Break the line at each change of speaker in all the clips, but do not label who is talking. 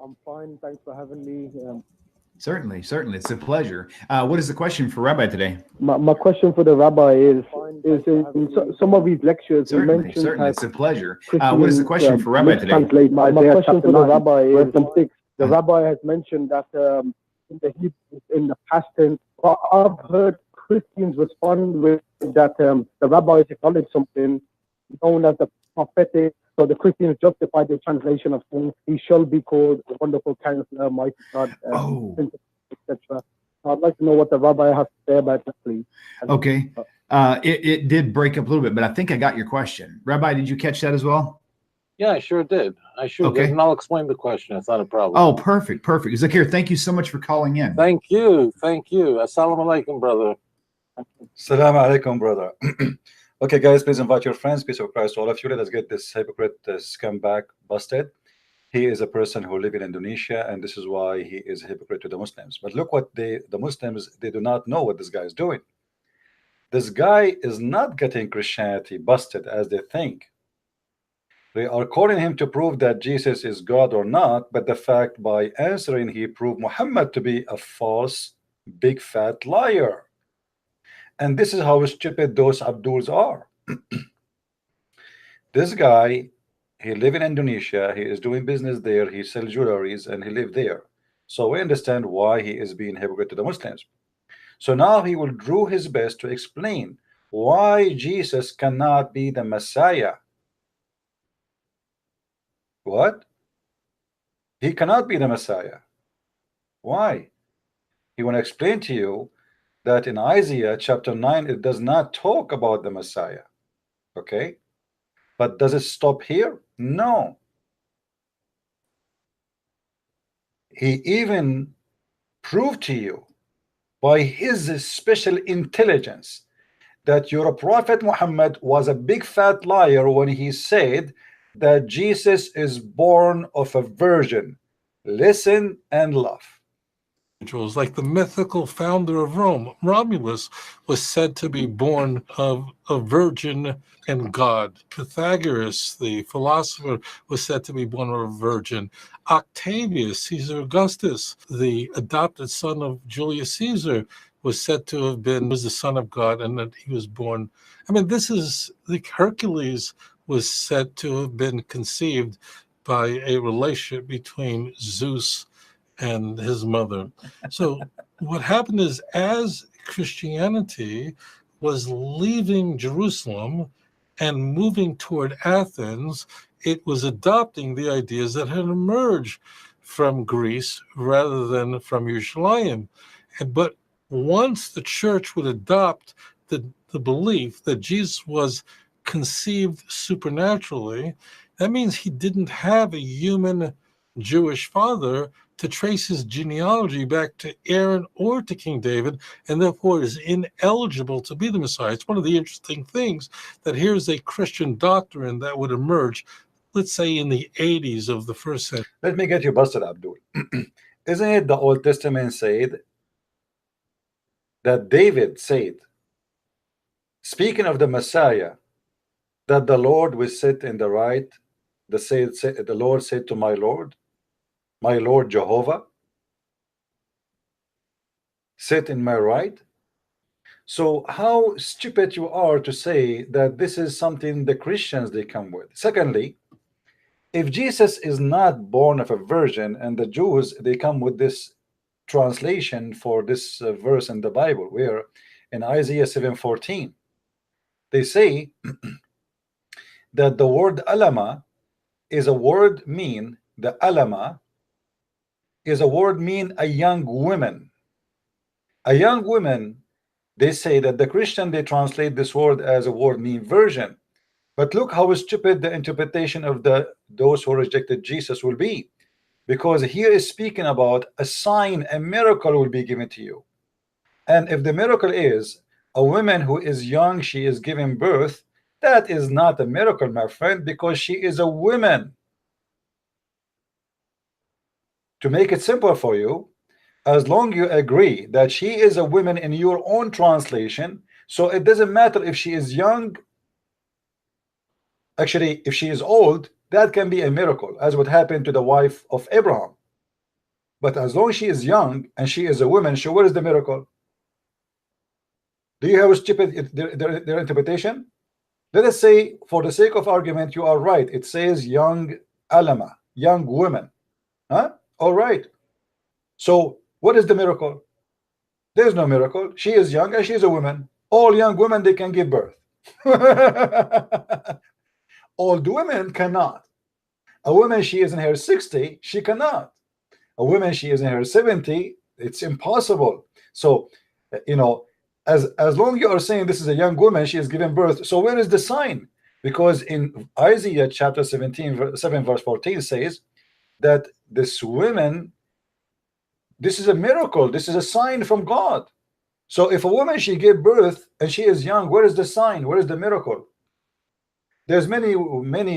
I'm fine. Thanks for having me.
Certainly, certainly. It's a pleasure. What is the question for Rabbi today?
My question for the rabbi is in some of his lectures he
Certainly,
mentions
certainly.
how
It's a pleasure. What is the
Christians
question for Rabbi today?
mistranslate my question for the rabbi is the rabbi has mentioned that in the past tense. Well, I've heard Christians respond with that the rabbi has acknowledged something known as the prophetic. So the Christians justify the translation of things. He shall be called the wonderful counselor, mighty God,
Oh,
etc. I'd like to know what the rabbi has to say about that, please.
okay. It did break up a little bit, but I think I got your question. Rabbi, did you catch that as well?
Yeah, I sure did. I sure did.
Okay.
And I'll explain the question. It's not a problem.
Oh, perfect, perfect. Zakir, thank you so much for calling in.
Thank you. Thank you. Assalamu alaikum, brother.
Salam alaikum, brother. Okay, guys, please invite your friends. Peace of Christ to all of you. Let us get this hypocrite scumbag busted. He is a person who lives in Indonesia, and this is why he is a hypocrite to the Muslims. But look what the Muslims, they do not know what this guy is doing. This guy is not getting Christianity busted as they think. They are calling him to prove that Jesus is God or not, but the fact by answering he proved Muhammad to be a false, big fat liar. And this is how stupid those Abduls are. This guy, he live in Indonesia, he is doing business there, he sells jewelries and he live there. So we understand why he is being hypocrite to the Muslims. So now he will do his best to explain why Jesus cannot be the Messiah. What? He cannot be the Messiah. Why? He want to explain to you that in Isaiah chapter 9 it does not talk about the Messiah. Okay? But does it stop here? No. He even proved to you by his special intelligence that your prophet Muhammad was a big fat liar when he said that Jesus is born of a virgin. Listen and laugh.
Individuals, like the mythical founder of Rome, Romulus, was said to be born of a virgin and God. Pythagoras, the philosopher, was said to be born of a virgin. Octavius, Caesar Augustus, the adopted son of Julius Caesar, was said to have been was the son of God, and that he was born. I mean, this is the Hercules was said to have been conceived by a relationship between Zeus and his mother. So what happened is, as Christianity was leaving Jerusalem and moving toward Athens, it was adopting the ideas that had emerged from Greece rather than from Yerushalayim. But once the church would adopt the belief that Jesus was conceived supernaturally, that means he didn't have a human Jewish father to trace his genealogy back to Aaron or to King David, and therefore is ineligible to be the Messiah. It's one of the interesting things that here's a Christian doctrine that would emerge, let's say in the 80s of the first century.
Let me get you busted, Abdul. Isn't it the Old Testament said that David said, speaking of the Messiah, that the Lord will sit in the right, the Lord said to my Lord Jehovah, sit in my right. So how stupid you are to say that this is something the Christians they come with. Secondly, if Jesus is not born of a virgin, and the Jews they come with this translation for this verse in the Bible, where in Isaiah 7:14 they say that the word alama is a word mean the alama is a word mean a young woman. A young woman, they say that the Christian they translate this word as a word mean virgin. But look how stupid the interpretation of those who rejected Jesus will be, because here is speaking about a sign, a miracle will be given to you. And if the miracle is a woman who is young, she is giving birth, that is not a miracle, my friend, because she is a woman. To make it simple for you, as long you agree that she is a woman in your own translation, so it doesn't matter if she is young. Actually, if she is old, that can be a miracle, as what happened to the wife of Abraham. But as long as she is young and she is a woman, so what is the miracle? Do you have a stupid their interpretation? Let us say, for the sake of argument, you are right. It says young alama, young women. Huh? All right. So what is the miracle? There's no miracle. She is young and she is a woman. All young women, they can give birth. Old women cannot. A woman, she is in her 60, she cannot. A woman, she is in her 70, it's impossible. So, you know, as long you are saying this is a young woman, she is giving birth, so where is the sign? Because in Isaiah chapter 17 7 verse 14 says that this woman, this is a miracle, this is a sign from God. So if a woman, she gave birth and she is young, where is the sign? Where is the miracle? There's many women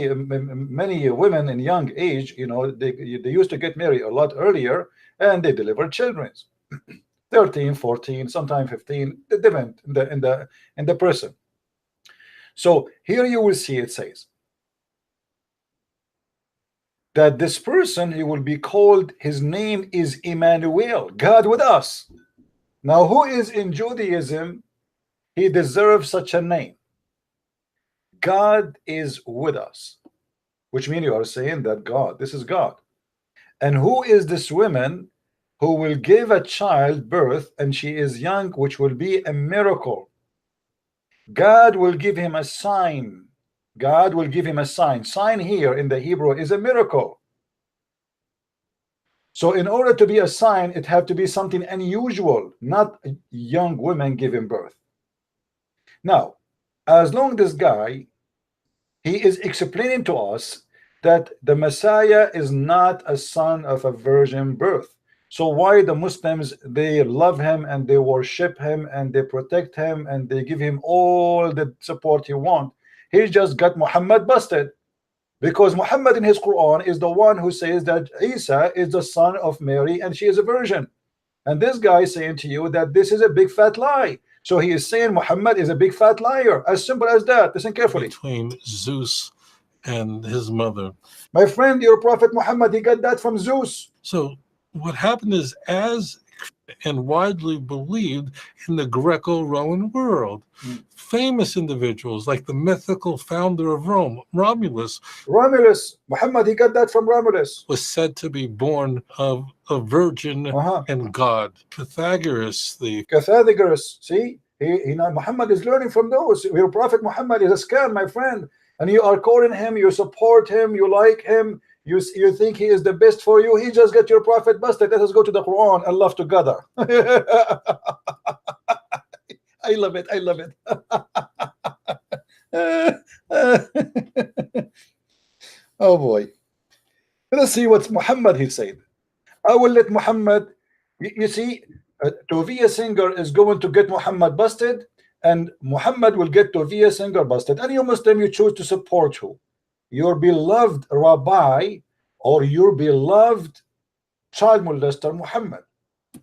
in young age, you know, they used to get married a lot earlier and they deliver children. 13, 14, sometimes 15, it depends in the person. So here you will see it says that this person, he will be called, his name is Emmanuel, God with us. Now who is in Judaism, he deserves such a name? God is with us, which means you are saying that God, this is God. And who is this woman who will give a child birth and she is young, which will be a miracle? God will give him a sign. God will give him a sign. Sign here in the Hebrew is a miracle. So in order to be a sign, it have to be something unusual, not young women giving birth. Now, as long this guy, he is explaining to us that the Messiah is not a son of a virgin birth. So why the Muslims, they love him and they worship him and they protect him and they give him all the support he wants? He just got Muhammad busted, because Muhammad in his Quran is the one who says that Isa is the son of Mary and she is a virgin. And this guy is saying to you that this is a big fat lie. So he is saying Muhammad is a big fat liar. As simple as that. Listen carefully.
Between Zeus and his mother.
My friend, your prophet Muhammad, he got that from Zeus.
So what happened is, as and widely believed in the Greco-Roman world, famous individuals like the mythical founder of Rome, Romulus,
Muhammad, he got that from Romulus,
was said to be born of a virgin and God. Pythagoras,
see, Muhammad is learning from those. Your prophet Muhammad is a scam, my friend, and you are calling him, you support him, you like him, you think he is the best for you. He just got your prophet busted. Let us go to the Quran and love together. I love it. I love it. Oh boy. Let us see what Muhammad he said. I will let Muhammad, you see, Tovia Singer is going to get Muhammad busted, and Muhammad will get Tovia Singer busted. And you Muslim, you choose to support who? Your beloved rabbi or your beloved child molester Muhammad?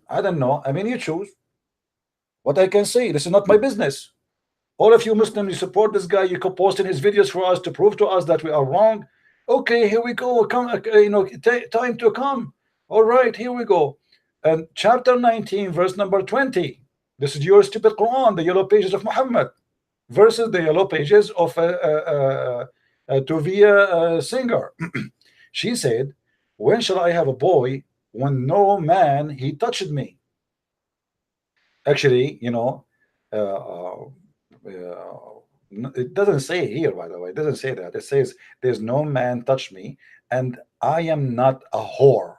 I don't know. I mean, you choose. What I can say, this is not my business. All of you Muslims, you support this guy, you posting his videos for us to prove to us that we are wrong. Okay, here we go. Come, you know, time to come. All right, here we go. And chapter 19, verse number 20. This is your stupid Quran, the yellow pages of Muhammad, versus the yellow pages of Tovia Singer. She said, when shall I have a boy when no man he touched me? Actually, you know, it doesn't say here, by the way. It doesn't say that. It says there's no man touched me and I am not a whore.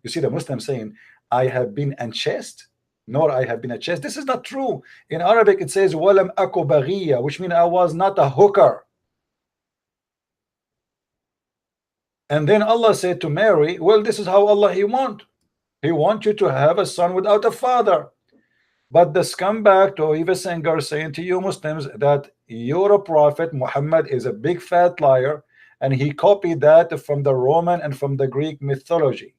You see the Muslim saying I have been unchaste, nor I have been chaste. This is not true. In Arabic it says walam aku baghiya, which means I was not a hooker. And then Allah said to Mary, well, this is how Allah he wants you to have a son without a father. But the scumbag Tovia Singer saying to you Muslims that your prophet Muhammad is a big fat liar, and he copied that from the Roman and from the Greek mythology.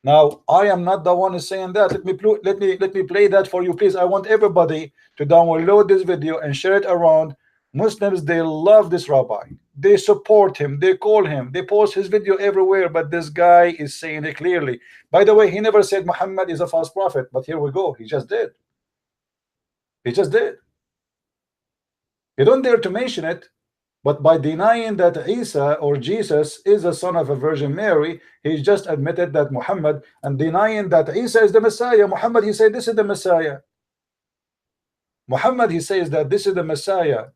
Now I am not the one who's saying that. Let me play that for you, please. I want everybody to download this video and share it around Muslims, they love this rabbi. They support him. They call him. They post his video everywhere. But this guy is saying it clearly. By the way, he never said Muhammad is a false prophet. But here we go. He just did. He just did. He don't dare to mention it. But by denying that Isa or Jesus is the son of a Virgin Mary, he just admitted that Muhammad, and denying that Isa is the Messiah. Muhammad, he said this is the Messiah. Muhammad, he says that this is the Messiah.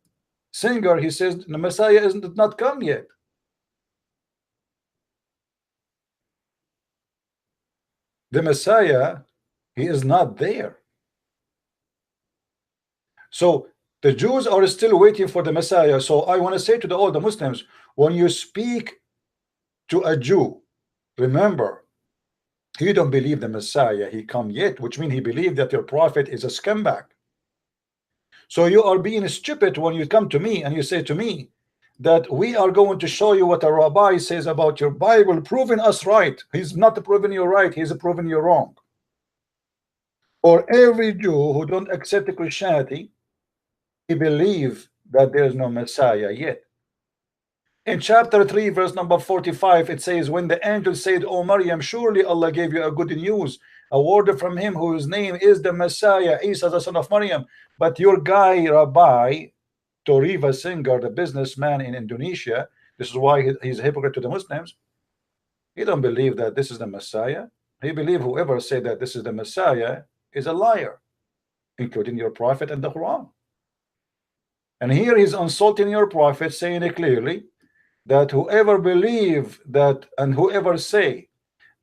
Singer, he says the Messiah isn't not come yet. The Messiah, he is not there. So the Jews are still waiting for the Messiah. So I want to say to all the Muslims, when you speak to a Jew, remember, he don't believe the Messiah he come yet, which means he believed that your prophet is a scumbag. So you are being stupid when you come to me and you say to me that we are going to show you what a rabbi says about your Bible, proving us right. He's not proving you right, he's proving you wrong. Or every Jew who don't accept Christianity, he believe that there is no Messiah yet. In chapter 3 verse number 45, it says, when the angel said, "O Maryam, surely Allah gave you a good news, a word from him whose name is the Messiah, Isa the son of Maryam." But your guy Rabbi Tovia Singer, the businessman in Indonesia, this is why he's a hypocrite to the Muslims. He don't believe that this is the Messiah. He believe whoever said that this is the Messiah is a liar, including your prophet and the Quran. And here he's insulting your prophet, saying it clearly that whoever believe that and whoever say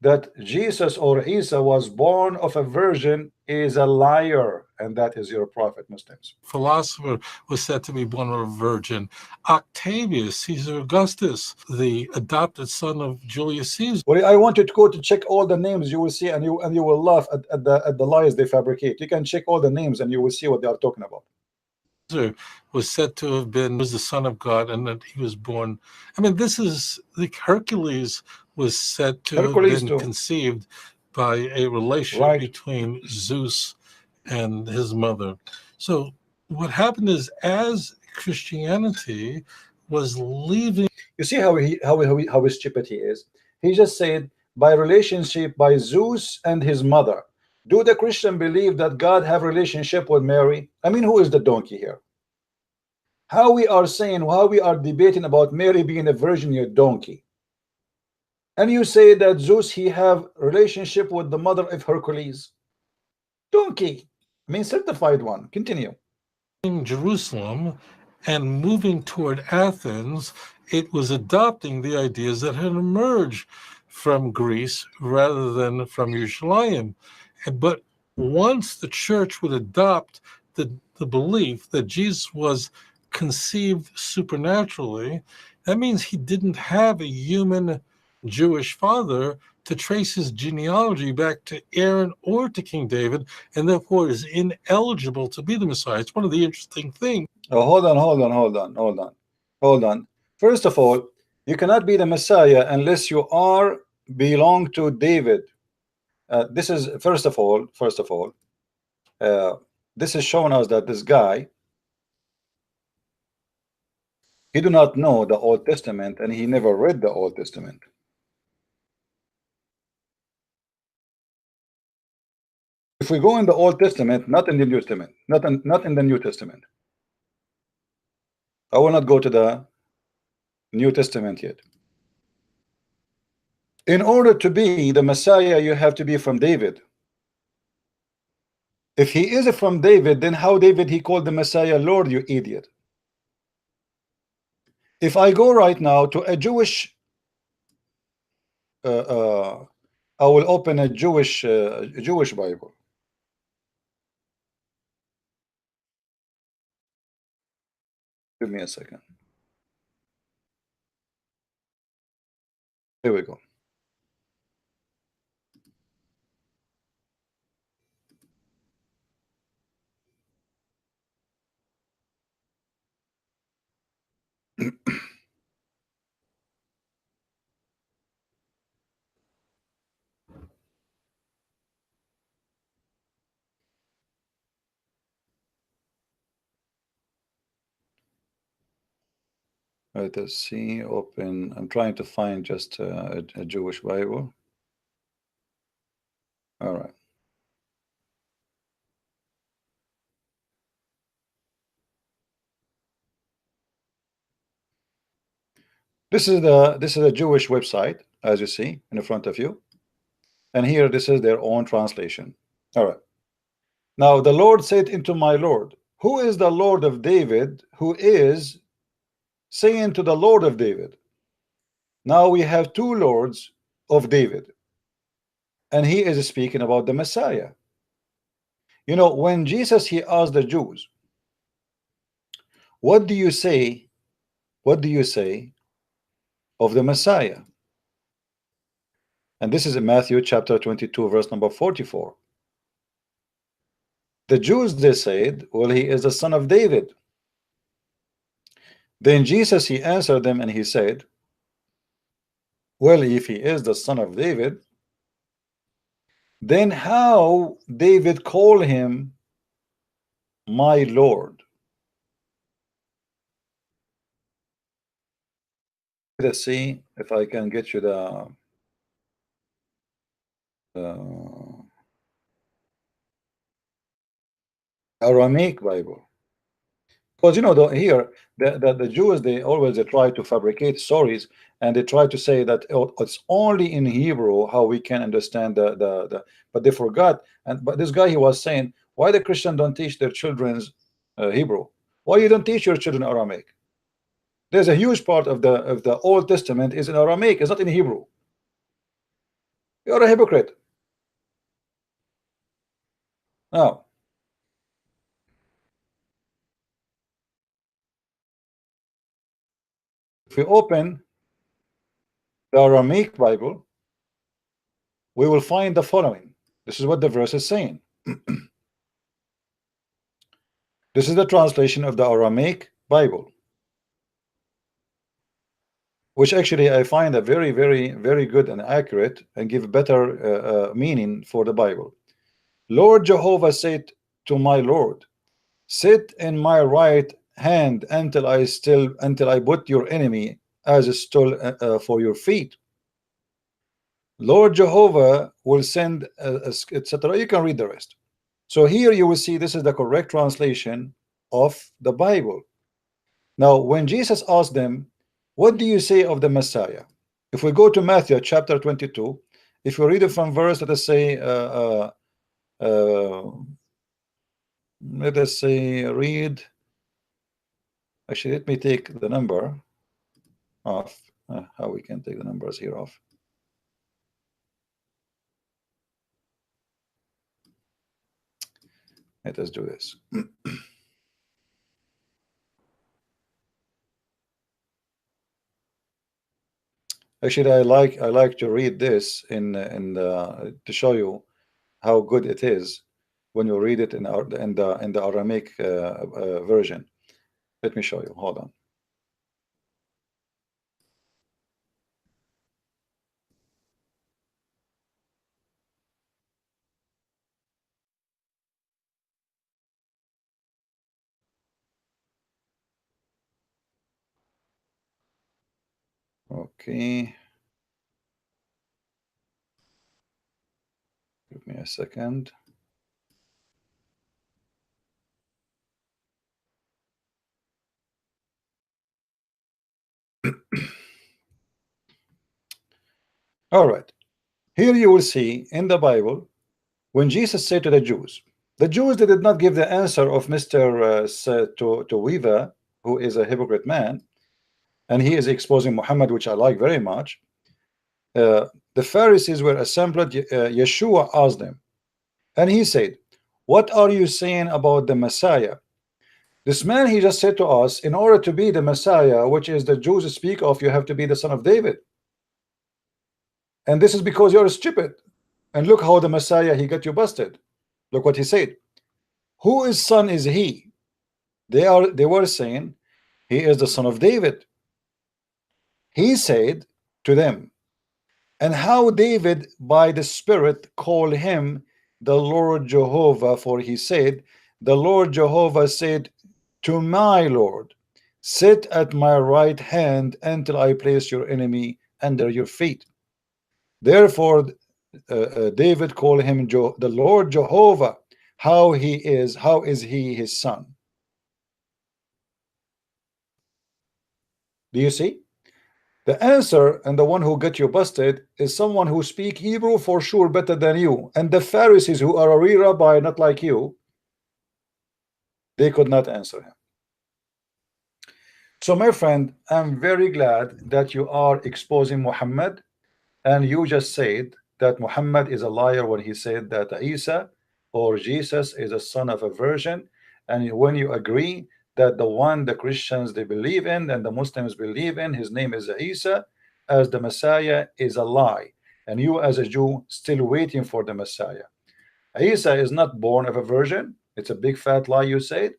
that Jesus or Isa was born of a virgin is a liar, and that is your prophet, Muslims.
Philosopher was said to be born of a virgin. Octavius Caesar Augustus, the adopted son of Julius Caesar.
Well, I want you to go to check all the names. You will see, and you will laugh at the lies they fabricate. You can check all the names, and you will see what they are talking about.
Was said to have been was the son of God, and that he was born. I mean, this is like Hercules was said to have been conceived by a relationship between Zeus and his mother. So what happened is, as Christianity was leaving,
you see how stupid he is. He just said by relationship by Zeus and his mother. Do the Christian believe that God have relationship with Mary? I mean, who is the donkey here? How we are saying, how we are debating about Mary being a virgin, you donkey. And you say that Zeus, he have relationship with the mother of Hercules. Donkey. I mean, certified one. Continue.
In Jerusalem and moving toward Athens, it was adopting the ideas that had emerged from Greece rather than from Yerushalayim. But once the church would adopt the belief that Jesus was conceived supernaturally, that means he didn't have a human Jewish father to trace his genealogy back to Aaron or to King David, and therefore is ineligible to be the Messiah. It's one of the interesting things.
Oh, hold on. First of all, you cannot be the Messiah unless you belong to David. This is first of all, this is showing us that this guy, he do not know the Old Testament, and he never read the Old Testament. If we go in the Old Testament, not in the New Testament, not in the New Testament. I will not go to the New Testament yet. In order to be the Messiah, you have to be from David. If he is from David, then how David he called the Messiah Lord, you idiot? If I go right now to a Jewish, I will open a Jewish Bible. Give me a second. Here we go. Let us see. Open. I'm trying to find just a Jewish Bible. All right. This is a Jewish website, as you see in front of you, and here this is their own translation. All right. Now the Lord said unto my Lord, who is the Lord of David, who is saying to the Lord of David? Now we have two lords of David, and he is speaking about the Messiah. You know, when Jesus he asked the Jews, what do you say? What do you say of the Messiah? And this is in Matthew chapter 22, verse number 44. The Jews, they said, well, he is the son of David. Then Jesus, he answered them and he said, well, if he is the son of David, then how David called him my Lord? Let's see if I can get you the Aramaic Bible. Because you know, here the Jews, they always try to fabricate stories, and they try to say that it's only in Hebrew how we can understand but they forgot. But this guy, he was saying, why the Christian don't teach their children's Hebrew? Why you don't teach your children Aramaic? There's a huge part of the Old Testament is in Aramaic, it's not in Hebrew. You're a hypocrite. Now, if we open the Aramaic Bible, we will find the following. This is what the verse is saying. This is the translation of the Aramaic Bible, which actually I find a very, very, very good and accurate and give better meaning for the Bible. Lord Jehovah said to my Lord, sit in my right hand until I put your enemy as a stool for your feet. Lord Jehovah will send, etc. You can read the rest. So here you will see this is the correct translation of the Bible. Now, when Jesus asked them, what do you say of the Messiah? If we go to Matthew chapter 22, if you read it from verse, let us say, read. Actually, let me take the number off. How we can take the numbers here off. Let us do this. Actually, I like to read this to show you how good it is when you read it in the Aramaic version. Let me show you. Hold on. Okay. Give me a second. All right. Here you will see in the Bible when Jesus said to the Jews they did not give the answer of Mr. Tovia, who is a hypocrite man, and he is exposing Muhammad, which I like very much. The Pharisees were assembled. Yeshua asked them, and he said, what are you saying about the Messiah? This man, he just said to us, in order to be the Messiah, which is the Jews speak of, you have to be the son of David. And this is because you're stupid. And look how the Messiah, he got you busted. Look what he said. Whose son is he? They were saying he is the son of David. He said to them, and how David by the Spirit called him the Lord Jehovah, for he said, the Lord Jehovah said to my Lord. sit at my right hand until I place your enemy under your feet. Therefore David called him the Lord Jehovah. How is he his son? Do you see? The answer, and the one who got you busted, is someone who speak Hebrew for sure better than you. And the Pharisees, who are a real rabbi, not like you, they could not answer him. So my friend, I'm very glad that you are exposing Muhammad, and you just said that Muhammad is a liar when he said that Isa or Jesus is a son of a virgin. And when you agree that the one the Christians they believe in and the Muslims believe in, his name is Isa, as the Messiah, is a lie, and you as a Jew still waiting for the Messiah. Isa is not born of a virgin. It's a big fat lie you said.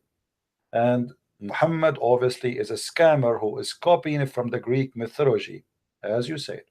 And Muhammad obviously is a scammer who is copying it from the Greek mythology, as you said.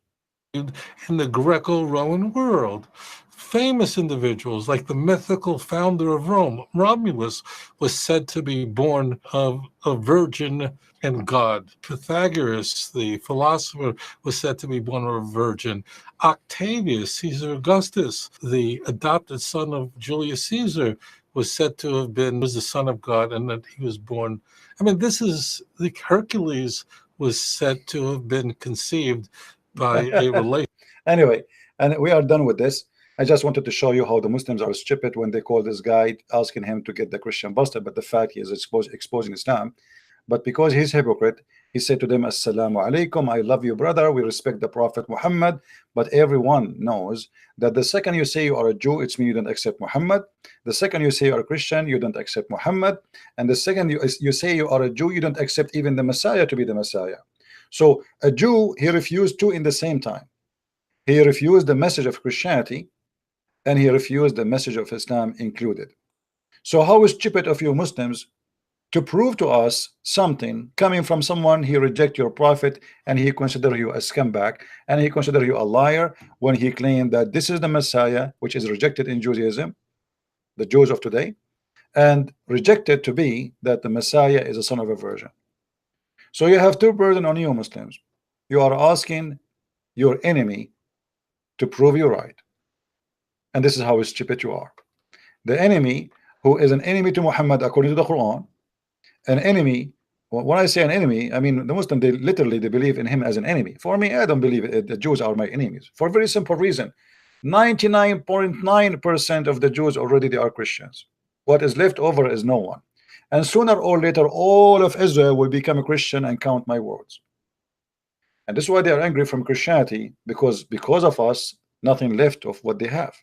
In the Greco-Roman world, famous individuals like the mythical founder of Rome, Romulus, was said to be born of a virgin and God. Pythagoras, the philosopher, was said to be born of a virgin. Octavius, Caesar Augustus, the adopted son of Julius Caesar, was said to have been the son of God, and that he was born. I mean, this is like Hercules was said to have been conceived by a relation.
Anyway, and we are done with this. I just wanted to show you how the Muslims are stupid when they call this guy, asking him to get the Christian busted, but the fact he is exposing Islam. But because he's hypocrite, he said to them, Assalamu alaikum, I love you, brother, we respect the Prophet Muhammad, but everyone knows that the second you say you are a Jew, it's mean you don't accept Muhammad. The second you say you are a Christian, you don't accept Muhammad. And the second you say you are a Jew, you don't accept even the Messiah to be the Messiah. So a Jew, he refused two in the same time. He refused the message of Christianity, and he refused the message of Islam included. So how stupid of you Muslims to prove to us something coming from someone he reject your prophet, and he consider you a scumbag, and he consider you a liar when he claimed that this is the Messiah, which is rejected in Judaism, the Jews of today, and rejected to be that the Messiah is a son of a virgin. So you have two burden on you Muslims. You are asking your enemy to prove you right, and this is how stupid you are. The enemy, who is an enemy to Muhammad according to the Quran, an enemy. When I say an enemy, I mean the Muslim, they literally they believe in him as an enemy. For me, I don't believe it. The Jews are my enemies for a very simple reason. 99.9% of the Jews already they are Christians. What is left over is no one, and sooner or later all of Israel will become a Christian and count my words. And this is why they are angry from Christianity, because of us nothing left of what they have.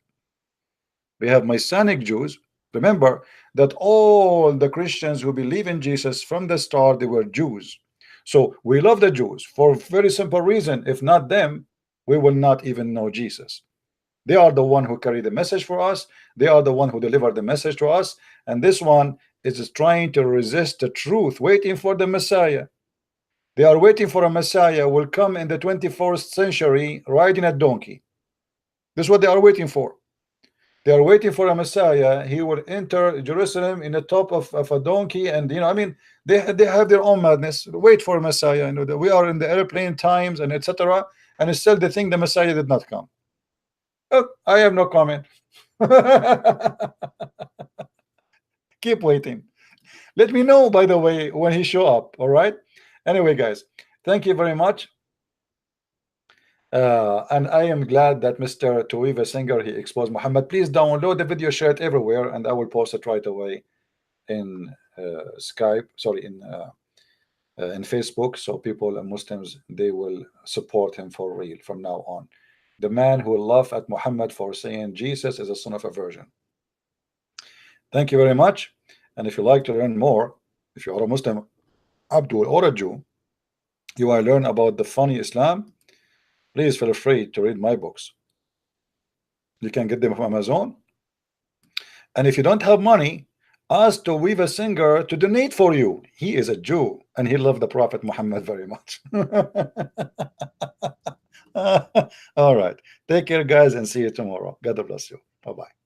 We have Messianic Jews. Remember that all the Christians who believe in Jesus from the start, they were Jews. So we love the Jews for a very simple reason. If not them, we will not even know Jesus. They are the one who carry the message for us. They are the one who deliver the message to us. And this one is trying to resist the truth, waiting for the Messiah. They are waiting for a Messiah will come in the 21st century riding a donkey. This is what they are waiting for. They are waiting for a Messiah. He will enter Jerusalem in the top of a donkey, and I mean, they have their own madness. Wait for a Messiah. That we are in the airplane times and etc. And still they think the Messiah did not come. Oh, I have no comment. Keep waiting. Let me know, by the way, when he show up. All right. Anyway, guys, thank you very much. And I am glad that Mr. Tovia Singer, he exposed Muhammad. Please download the video, share it everywhere, and I will post it right away in Skype, sorry, in Facebook, so people and Muslims, they will support him for real from now on. The man who will laugh at Muhammad for saying Jesus is a son of a virgin. Thank you very much. And if you like to learn more, if you are a Muslim, Abdul, or a Jew, you want to learn about the funny Islam, please feel free to read my books. You can get them from Amazon. And if you don't have money, ask Tovia Singer to donate for you. He is a Jew and he loved the Prophet Muhammad very much. All right. Take care, guys, and see you tomorrow. God bless you. Bye-bye.